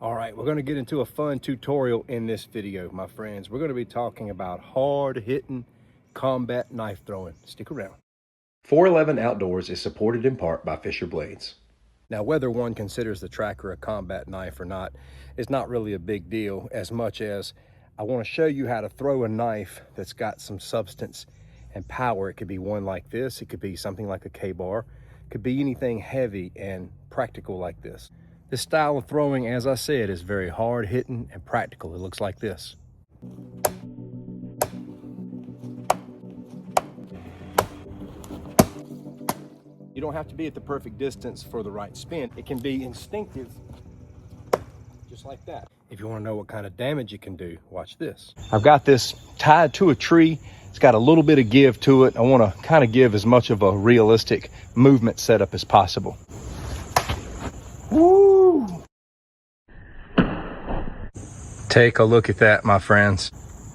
All right, we're going to get into a fun tutorial in this video, my friends. We're going to be talking about hard-hitting combat knife throwing. Stick around. 411 Outdoors is supported in part by Fisher Blades. Now, whether one considers the tracker a combat knife or not is not really a big deal, as much as I want to show you how to throw a knife that's got some substance and power. It could be one like this. It could be something like a K-bar. It could be anything heavy and practical like this. This style of throwing, as I said, is very hard hitting and practical. It looks like this. You don't have to be at the perfect distance for the right spin. It can be instinctive, just like that. If you want to know what kind of damage it can do, watch this. I've got this tied to a tree. It's got a little bit of give to it. I want to kind of give as much of a realistic movement setup as possible. Woo! Take a look at that, my friends.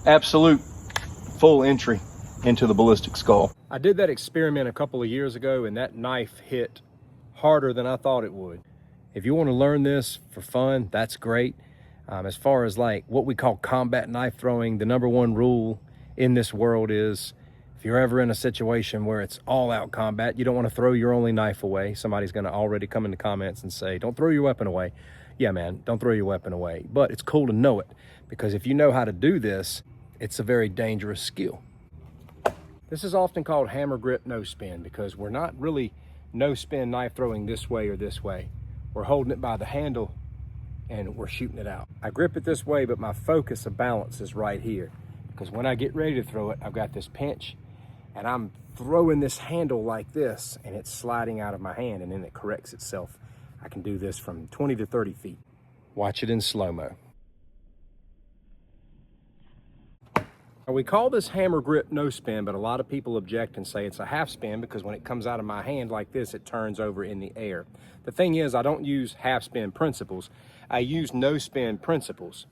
Absolute full entry into the ballistic skull. I did that experiment a couple of years ago, and that knife hit harder than I thought it would. If you want to learn this for fun, that's great. As far as like what we call combat knife throwing, the number one rule in this world is if you're ever in a situation where it's all out combat, you don't want to throw your only knife away. Somebody's going to already come in the comments and say, don't throw your weapon away. Yeah, man, don't throw your weapon away. But it's cool to know it, because if you know how to do this, it's a very dangerous skill. This is often called hammer grip no spin, because we're not really no spin knife throwing this way or this way. We're holding it by the handle and we're shooting it out. I grip it this way, but my focus of balance is right here, because when I get ready to throw it, I've got this pinch and I'm throwing this handle like this, and it's sliding out of my hand, and then it corrects itself. I can do this from 20 to 30 feet. Watch it in slow-mo. We call this hammer grip no spin, but a lot of people object and say it's a half spin because when it comes out of my hand like this, it turns over in the air. The thing is, I don't use half spin principles. I use no spin principles,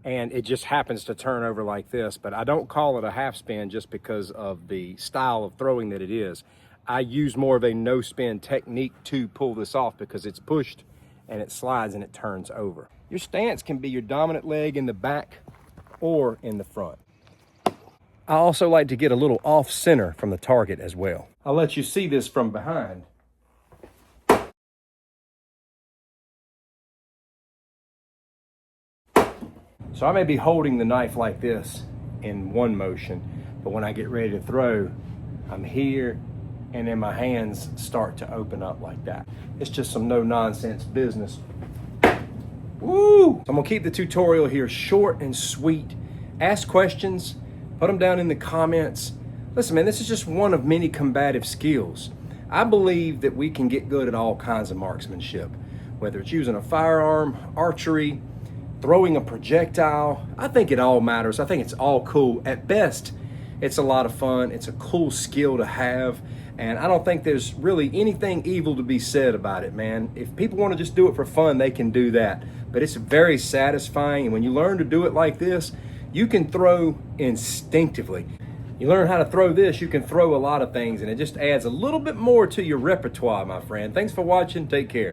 and it just happens to turn over like this, but I don't call it a half spin just because of the style of throwing that it is. I use more of a no spin technique to pull this off because it's pushed and it slides and it turns over. Your stance can be your dominant leg in the back or in the front. I also like to get a little off center from the target as well. I'll let you see this from behind. So I may be holding the knife like this in one motion, but when I get ready to throw, I'm here, and then my hands start to open up like that. It's just some no-nonsense business. Woo! So I'm gonna keep the tutorial here short and sweet. Ask questions, put them down in the comments. Listen, man, this is just one of many combative skills. I believe that we can get good at all kinds of marksmanship, whether it's using a firearm, archery, throwing a projectile. I think it all matters. I think it's all cool. At best, it's a lot of fun. It's a cool skill to have. And I don't think there's really anything evil to be said about it, man. If people want to just do it for fun, they can do that. But it's very satisfying. And when you learn to do it like this, you can throw instinctively. You learn how to throw this, you can throw a lot of things, and it just adds a little bit more to your repertoire, my friend. Thanks for watching. Take care.